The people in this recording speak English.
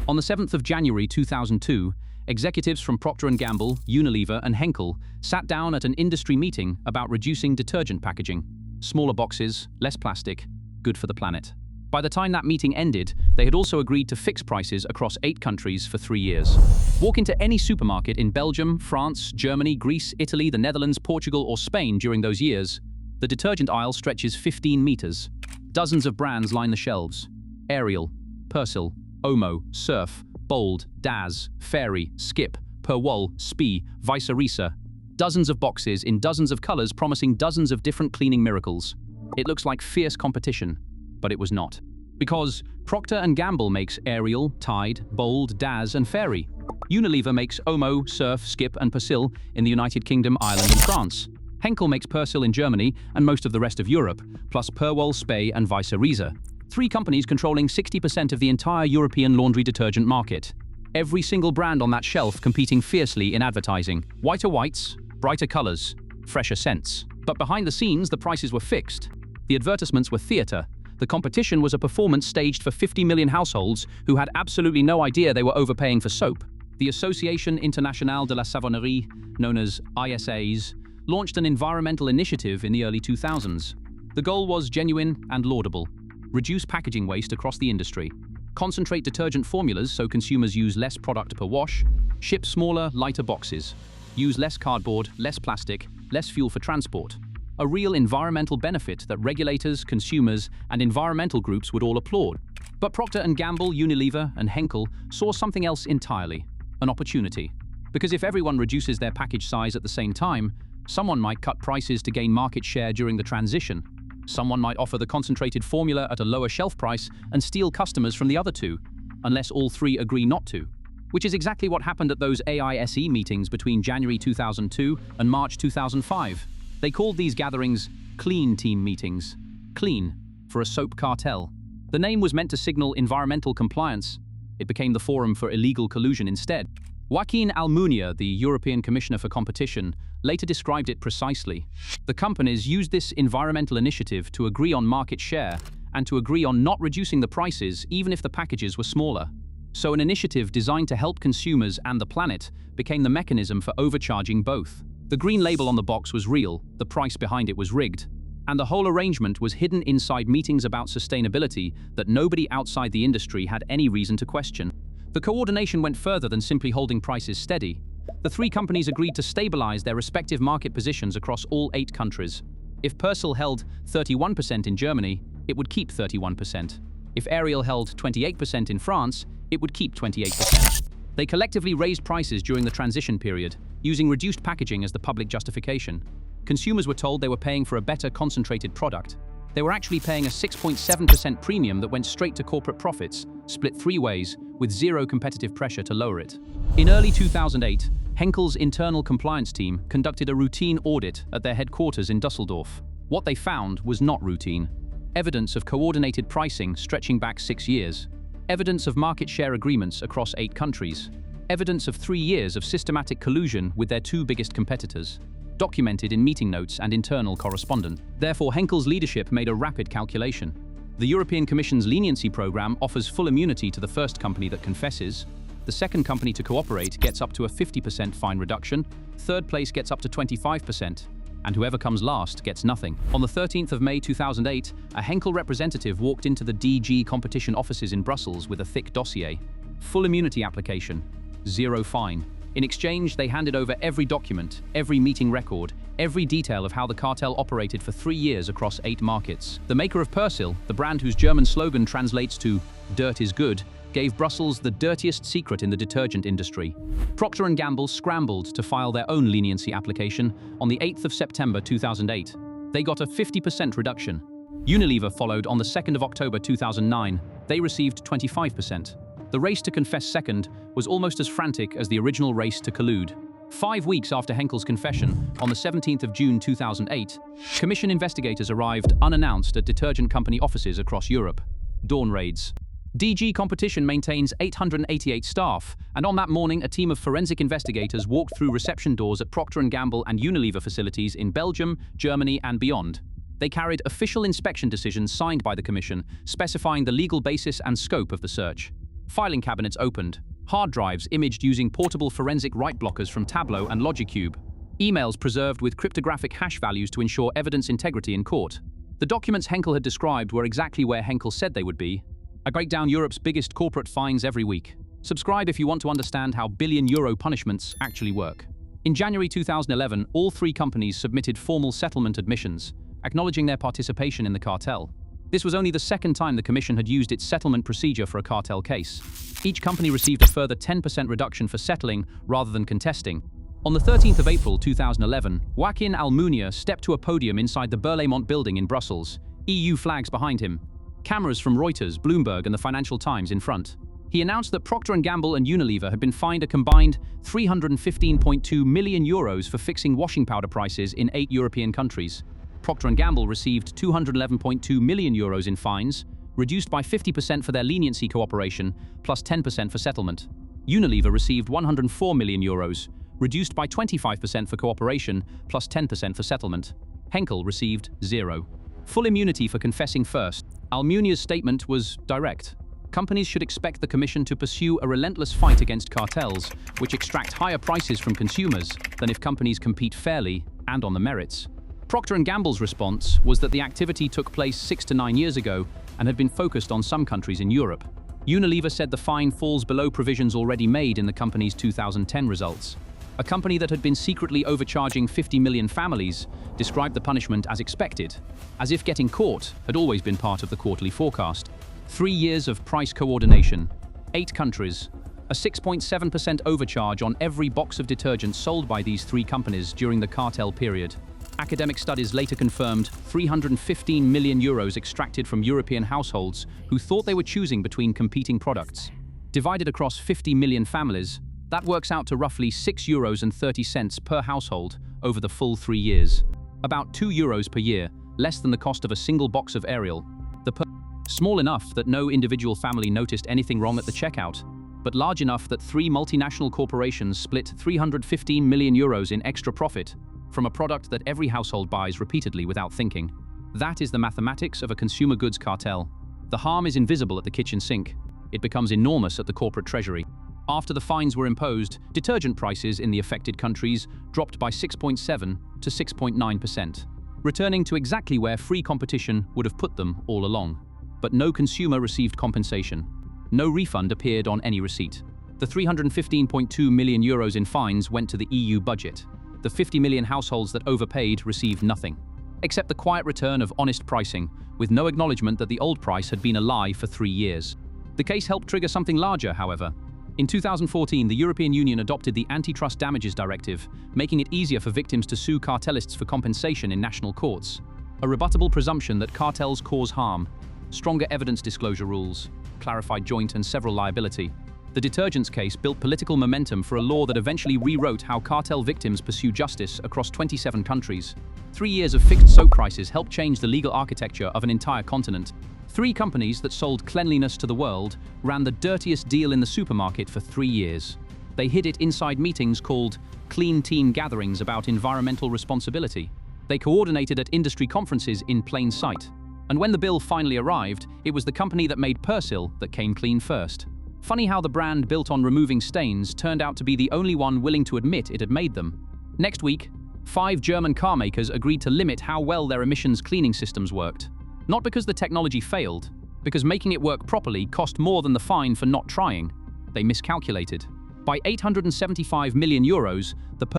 On the 7th of January 2002, executives from Procter Gamble, Unilever, and Henkel sat down at an industry meeting about reducing detergent packaging. Smaller boxes, less plastic, good for the planet. By the time that meeting ended, they had also agreed to fix prices across 8 countries for 3 years. Walk into any supermarket in Belgium, France, Germany, Greece, Italy, the Netherlands, Portugal, or Spain during those years. The detergent aisle stretches 15 meters. Dozens of brands line the shelves. Ariel, Persil, Omo, Surf, Bold, Daz, Fairy, Skip, Perwoll, Spee, Vice Versa. Dozens of boxes in dozens of colors promising dozens of different cleaning miracles. It looks like fierce competition, but it was not. Because Procter & Gamble makes Ariel, Tide, Bold, Daz, and Fairy. Unilever makes Omo, Surf, Skip, and Persil in the United Kingdom, Ireland, and France. Henkel makes Persil in Germany and most of the rest of Europe, plus Perwoll, Spey, and Vice Versa. 3 companies controlling 60% of the entire European laundry detergent market. Every single brand on that shelf competing fiercely in advertising. Whiter whites, brighter colors, fresher scents. But behind the scenes, the prices were fixed. The advertisements were theater. The competition was a performance staged for 50 million households who had absolutely no idea they were overpaying for soap. The Association Internationale de la Savonnerie, known as ISAs, launched an environmental initiative in the early 2000s. The goal was genuine and laudable. Reduce packaging waste across the industry. Concentrate detergent formulas so consumers use less product per wash. Ship smaller, lighter boxes. Use less cardboard, less plastic, less fuel for transport. A real environmental benefit that regulators, consumers, and environmental groups would all applaud. But Procter & Gamble, Unilever, and Henkel saw something else entirely. An opportunity. Because if everyone reduces their package size at the same time, someone might cut prices to gain market share during the transition. Someone might offer the concentrated formula at a lower shelf price and steal customers from the other 2, unless all 3 agree not to. Which is exactly what happened at those AISE meetings between January 2002 and March 2005. They called these gatherings Clean Team meetings. Clean, for a soap cartel. The name was meant to signal environmental compliance. It became the forum for illegal collusion instead. Joaquin Almunia, the European Commissioner for Competition, later described it precisely. The companies used this environmental initiative to agree on market share and to agree on not reducing the prices even if the packages were smaller. So an initiative designed to help consumers and the planet became the mechanism for overcharging both. The green label on the box was real, the price behind it was rigged, and the whole arrangement was hidden inside meetings about sustainability that nobody outside the industry had any reason to question. The coordination went further than simply holding prices steady. The 3 companies agreed to stabilize their respective market positions across all 8 countries. If Persil held 31% in Germany, it would keep 31%. If Ariel held 28% in France, it would keep 28%. They collectively raised prices during the transition period, using reduced packaging as the public justification. Consumers were told they were paying for a better concentrated product. They were actually paying a 6.7% premium that went straight to corporate profits, split 3 ways, with 0 competitive pressure to lower it. In early 2008, Henkel's internal compliance team conducted a routine audit at their headquarters in Düsseldorf. What they found was not routine. Evidence of coordinated pricing stretching back 6 years. Evidence of market share agreements across 8 countries. Evidence of 3 years of systematic collusion with their 2 biggest competitors. Documented in meeting notes and internal correspondence. Therefore, Henkel's leadership made a rapid calculation. The European Commission's leniency program offers full immunity to the first company that confesses. The second company to cooperate gets up to a 50% fine reduction. Third place gets up to 25%. And whoever comes last gets nothing. On the 13th of May 2008, a Henkel representative walked into the DG competition offices in Brussels with a thick dossier. Full immunity application. 0 fine. In exchange, they handed over every document, every meeting record, every detail of how the cartel operated for 3 years across 8 markets. The maker of Persil, the brand whose German slogan translates to "Dirt is good," gave Brussels the dirtiest secret in the detergent industry. Procter & Gamble scrambled to file their own leniency application on the 8th of September 2008. They got a 50% reduction. Unilever followed on the 2nd of October 2009. They received 25%. The race to confess second was almost as frantic as the original race to collude. 5 weeks after Henkel's confession, on the 17th of June 2008, Commission investigators arrived unannounced at detergent company offices across Europe. Dawn raids. DG Competition maintains 888 staff, and on that morning a team of forensic investigators walked through reception doors at Procter & Gamble and Unilever facilities in Belgium, Germany, and beyond. They carried official inspection decisions signed by the Commission, specifying the legal basis and scope of the search. Filing cabinets opened, hard drives imaged using portable forensic write blockers from Tableau and Logicube, emails preserved with cryptographic hash values to ensure evidence integrity in court. The documents Henkel had described were exactly where Henkel said they would be. I break down Europe's biggest corporate fines every week. Subscribe if you want to understand how billion-euro punishments actually work. In January 2011, all three companies submitted formal settlement admissions, acknowledging their participation in the cartel. This was only the second time the Commission had used its settlement procedure for a cartel case. Each company received a further 10% reduction for settling rather than contesting. On the 13th of April 2011, Joaquin Almunia stepped to a podium inside the Berlaymont building in Brussels, EU flags behind him, cameras from Reuters, Bloomberg and the Financial Times in front. He announced that Procter Gamble and Unilever had been fined a combined €315.2 million for fixing washing powder prices in 8 European countries. Procter Gamble received €211.2 million in fines, reduced by 50% for their leniency cooperation, plus 10% for settlement. Unilever received €104 million, reduced by 25% for cooperation, plus 10% for settlement. Henkel received 0. Full immunity for confessing first. Almunia's statement was direct. Companies should expect the Commission to pursue a relentless fight against cartels, which extract higher prices from consumers than if companies compete fairly and on the merits. Procter & Gamble's response was that the activity took place 6 to 9 years ago and had been focused on some countries in Europe. Unilever said the fine falls below provisions already made in the company's 2010 results. A company that had been secretly overcharging 50 million families described the punishment as expected, as if getting caught had always been part of the quarterly forecast. 3 years of price coordination, 8 countries, a 6.7% overcharge on every box of detergent sold by these 3 companies during the cartel period. Academic studies later confirmed €315 million extracted from European households who thought they were choosing between competing products. Divided across 50 million families, that works out to roughly €6.30 per household over the full 3 years. About €2 per year, less than the cost of a single box of Ariel. Small enough that no individual family noticed anything wrong at the checkout, but large enough that 3 multinational corporations split €315 million in extra profit from a product that every household buys repeatedly without thinking. That is the mathematics of a consumer goods cartel. The harm is invisible at the kitchen sink. It becomes enormous at the corporate treasury. After the fines were imposed, detergent prices in the affected countries dropped by 6.7 to 6.9%, returning to exactly where free competition would have put them all along. But no consumer received compensation. No refund appeared on any receipt. The €315.2 million in fines went to the EU budget. The 50 million households that overpaid received nothing, except the quiet return of honest pricing, with no acknowledgement that the old price had been a lie for 3 years. The case helped trigger something larger, however. In 2014, the European Union adopted the Antitrust Damages Directive, making it easier for victims to sue cartelists for compensation in national courts. A rebuttable presumption that cartels cause harm, stronger evidence disclosure rules, clarified joint and several liability. The detergents case built political momentum for a law that eventually rewrote how cartel victims pursue justice across 27 countries. 3 years of fixed soap prices helped change the legal architecture of an entire continent. 3 companies that sold cleanliness to the world ran the dirtiest deal in the supermarket for 3 years. They hid it inside meetings called clean team gatherings about environmental responsibility. They coordinated at industry conferences in plain sight. And when the bill finally arrived, it was the company that made Persil that came clean first. Funny how the brand built on removing stains turned out to be the only one willing to admit it had made them. Next week, 5 German car makers agreed to limit how well their emissions cleaning systems worked. Not because the technology failed, because making it work properly cost more than the fine for not trying. They miscalculated. By €875 million, the